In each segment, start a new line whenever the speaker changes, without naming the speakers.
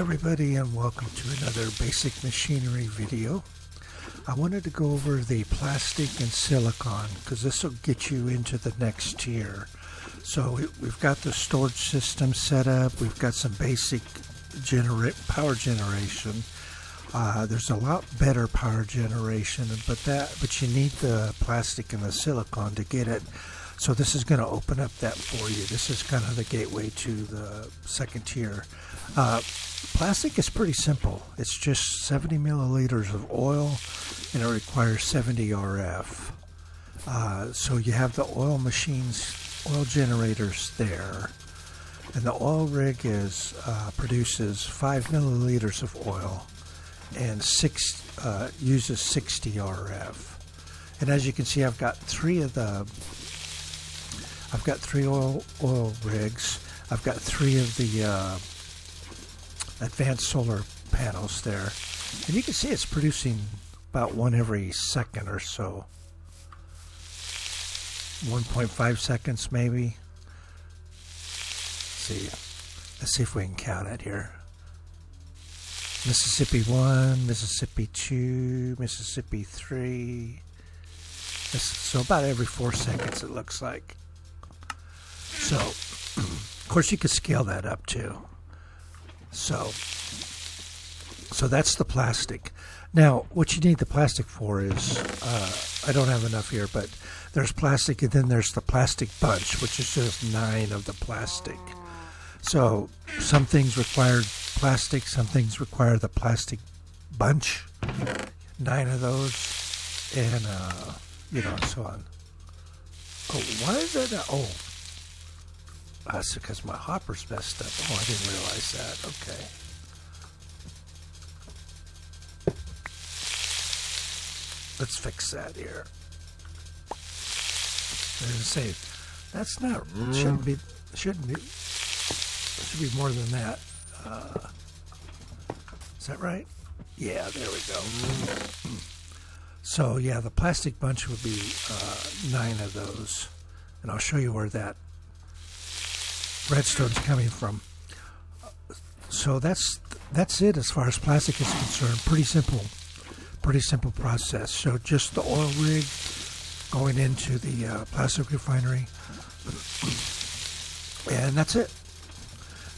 everybody, and welcome to another basic machinery video. I wanted to go over the plastic and silicon because this will get you into the next tier. So we've got the storage system set up. We've got some basic power generation. There's a lot better power generation, but you need the plastic and the silicon to get it. So this is going to open up that for you. This is kind of the gateway to the second tier. Plastic is pretty simple. It's just 70 milliliters of oil, and it requires 70 RF. So you have the oil machines, oil generators there, and the oil rig produces 5 milliliters of oil and uses 60 RF. And as you can see, I've got three oil rigs. I've got 3 of the advanced solar panels there, and you can see it's producing about one every second or so, 1.5 seconds maybe. Let's see if we can count it here. Mississippi 1, Mississippi 2, Mississippi 3. So about every 4 seconds it looks like. So of course you could scale that up too. So that's the plastic. Now, what you need the plastic for is, I don't have enough here, but there's plastic, and then there's the plastic bunch, which is just 9 of the plastic. So some things require plastic, some things require the plastic bunch, 9 of those, and so on. Oh, why is that? That's because my hopper's messed up. Oh, I didn't realize that. Okay. Let's fix that here. I didn't say that's not. Shouldn't be. Should be more than that. Is that right? Yeah. There we go. So yeah, the plastic bunch would be 9 of those, and I'll show you where that redstone's coming from. So that's it as far as plastic is concerned. Pretty simple process. So just the oil rig going into the plastic refinery, and that's it.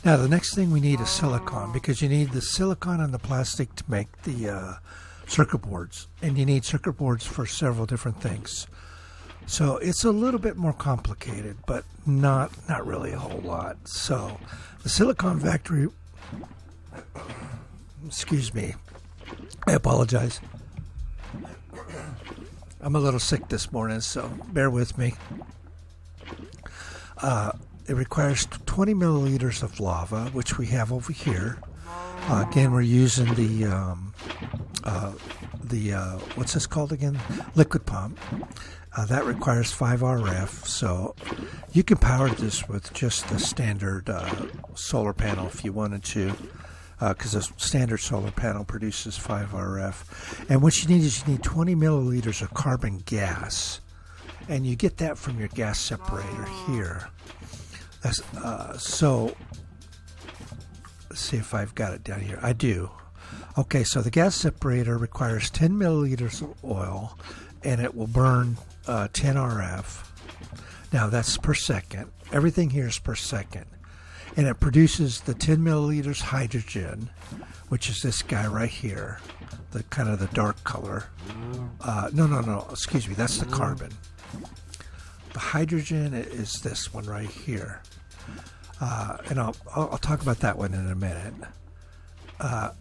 Now the next thing we need is silicon, because you need the silicon and the plastic to make the circuit boards, and you need circuit boards for several different things. So it's a little bit more complicated, but not really a whole lot. So the silicon factory, excuse me, I apologize. I'm a little sick this morning, so bear with me. It requires 20 milliliters of lava, which we have over here. Again, we're using the what's this called again? Liquid pump. That requires 5 RF, so you can power this with just the standard solar panel if you wanted to, because a standard solar panel produces 5 RF. And what you need is 20 milliliters of carbon gas, and you get that from your gas separator here. So let's see if I've got it down here. I do. Okay, so the gas separator requires 10 milliliters of oil, and it will burn 10 RF. Now that's per second. Everything here is per second. And it produces the 10 milliliters hydrogen, which is this guy right here, the kind of the dark color. No, excuse me, that's the carbon. The hydrogen is this one right here. And I'll talk about that one in a minute.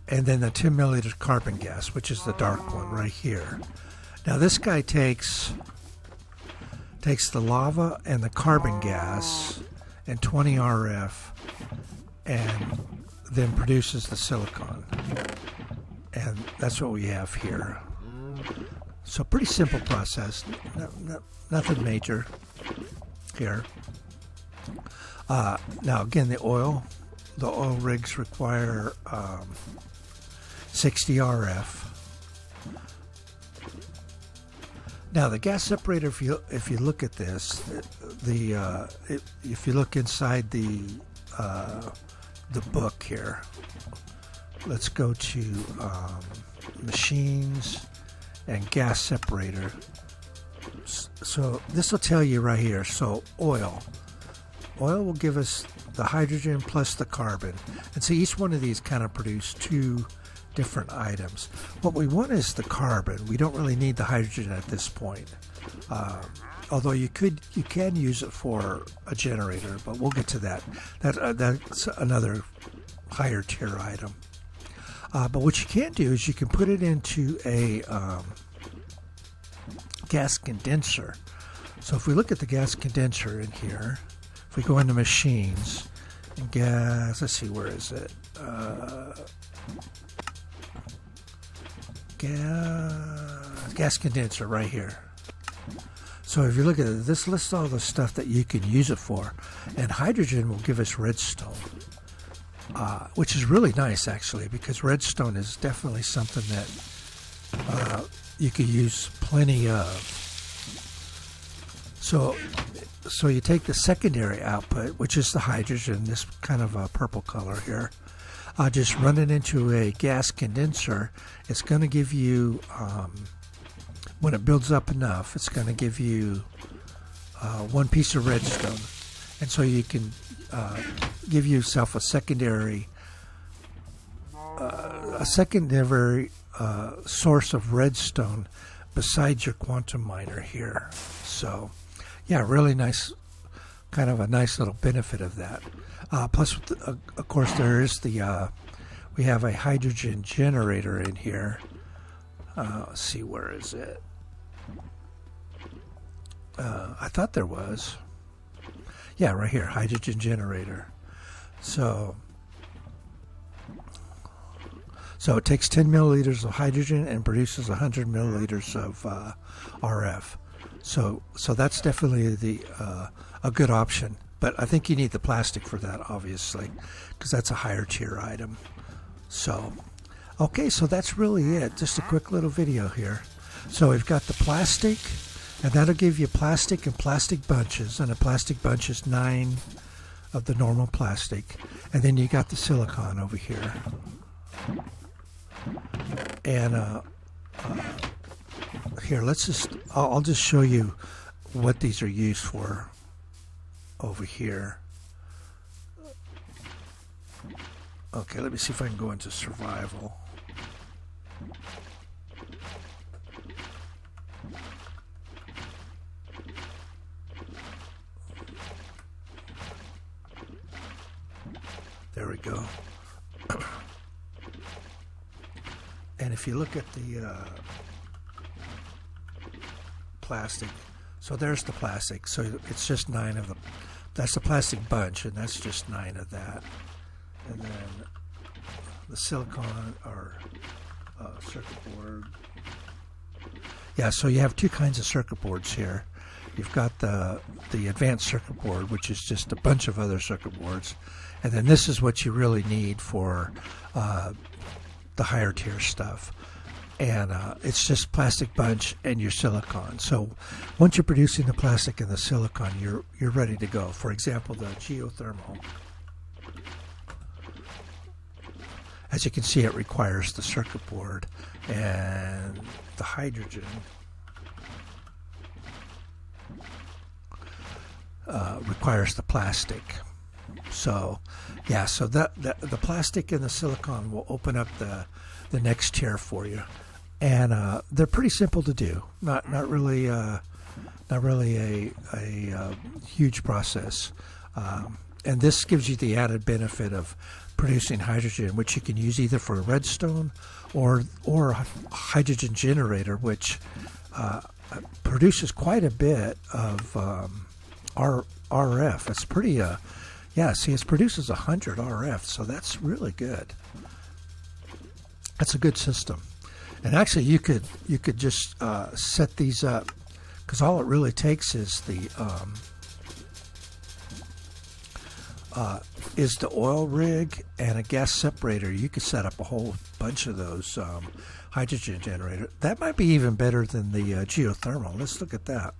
And then the 10 milliliters carbon gas, which is the dark one right here. Now this guy takes the lava and the carbon gas and 20 RF, and then produces the silicon. And that's what we have here. So pretty simple process, nothing major here. Now again, the oil rigs require 60 RF. Now the gas separator, if you look at this, if you look inside the book here, let's go to machines and gas separator. So this will tell you right here. So oil will give us the hydrogen plus the carbon, and see each one of these kind of produce two different items. What we want is the carbon. We don't really need the hydrogen at this point, although you can use it for a generator, but we'll get to that. That's another higher tier item. But what you can do is you can put it into a gas condenser. So if we look at the gas condenser in here, if we go into machines and gas, let's see, where is it? Gas condenser right here. So if you look at it, this lists all the stuff that you can use it for, and hydrogen will give us redstone, which is really nice actually, because redstone is definitely something that you could use plenty of. So you take the secondary output, which is the hydrogen, this kind of a purple color here, just run it into a gas condenser. It's going to give you, when it builds up enough, it's going to give you one piece of redstone. And so you can give yourself a secondary source of redstone besides your quantum miner here. So yeah, really nice, kind of a nice little benefit of that. Plus, of course, there is we have a hydrogen generator in here. Let's see, where is it? I thought there was. Yeah, right here, hydrogen generator. So it takes 10 milliliters of hydrogen and produces 100 milliliters of RF. So that's definitely a good option. But I think you need the plastic for that, obviously, because that's a higher tier item. So, okay, so that's really it. Just a quick little video here. So we've got the plastic, and that'll give you plastic and plastic bunches, and a plastic bunch is 9 of the normal plastic. And then you got the silicon over here. And here, I'll just show you what these are used for over here. Okay, let me see if I can go into survival. There we go. And if you look at the plastic, so there's the plastic. So it's just 9 of them. That's the plastic bunch, and that's just 9 of that. And then the silicon or circuit board. Yeah, so you have 2 kinds of circuit boards here. You've got the advanced circuit board, which is just a bunch of other circuit boards. And then this is what you really need for the higher tier stuff. And it's just plastic bunch and your silicon. So once you're producing the plastic and the silicon, you're ready to go. For example, the geothermal. As you can see, it requires the circuit board, and the hydrogen requires the plastic. So yeah, so the plastic and the silicon will open up the next tier for you. And they're pretty simple to do. Not really a huge process. And this gives you the added benefit of producing hydrogen, which you can use either for redstone or a hydrogen generator, which produces quite a bit of RF. It's pretty yeah. See, it produces 100 RF, so that's really good. That's a good system. And actually, you could just set these up, because all it really takes is the oil rig and a gas separator. You could set up a whole bunch of those hydrogen generators. That might be even better than the geothermal. Let's look at that.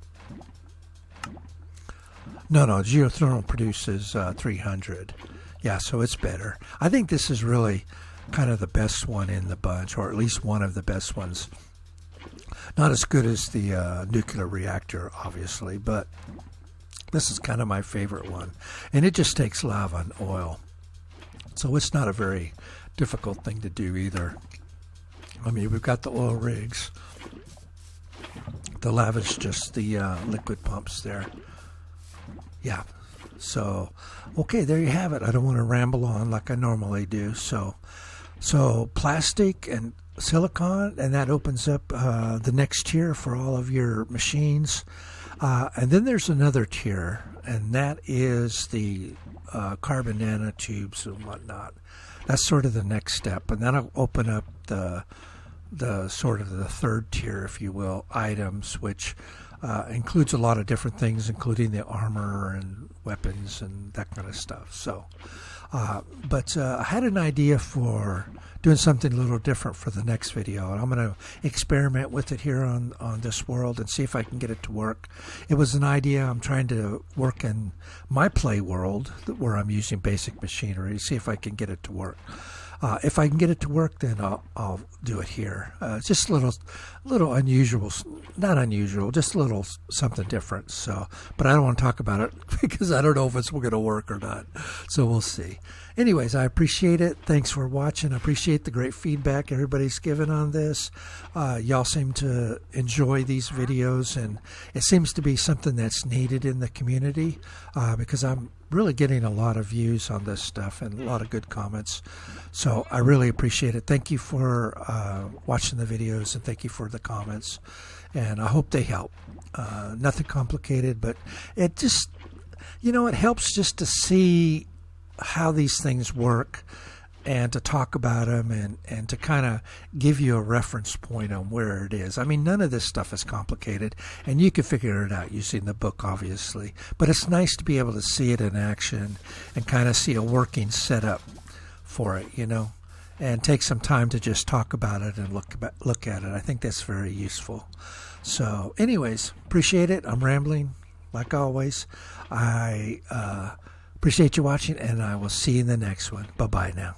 No, geothermal produces 300. Yeah, so it's better. I think this is really kind of the best one in the bunch, or at least one of the best ones. Not as good as the nuclear reactor, obviously, but this is kind of my favorite one. And it just takes lava and oil. So it's not a very difficult thing to do either. I mean, we've got the oil rigs. The lava's just the liquid pumps there. Yeah. So, okay, there you have it. I don't want to ramble on like I normally do. So plastic and silicon, and that opens up the next tier for all of your machines. And then there's another tier, and that is the carbon nanotubes and whatnot. That's sort of the next step, and that'll open up the sort of the third tier, if you will, items, which includes a lot of different things, including the armor and weapons and that kind of stuff. So, but I had an idea for doing something a little different for the next video, and I'm going to experiment with it here on this world and see if I can get it to work. It was an idea I'm trying to work in my play world where I'm using basic machinery, see if I can get it to work. If I can get it to work, then I'll do it here. Just a little unusual, not unusual, just a little something different. So, but I don't want to talk about it because I don't know if it's going to work or not. So we'll see. Anyways, I appreciate it. Thanks for watching. I appreciate the great feedback everybody's given on this. Y'all seem to enjoy these videos, and it seems to be something that's needed in the community because I'm really getting a lot of views on this stuff and a lot of good comments. So I really appreciate it. Thank you for watching the videos, and thank you for the comments. And I hope they help. Nothing complicated, but it just, it helps just to see how these things work and to talk about them and to kind of give you a reference point on where it is. I mean, none of this stuff is complicated, and you can figure it out using the book, obviously. But it's nice to be able to see it in action and kind of see a working setup for it, and take some time to just talk about it and look at it. I think that's very useful. So anyways, appreciate it. I'm rambling, like always. I appreciate you watching, and I will see you in the next one. Bye-bye now.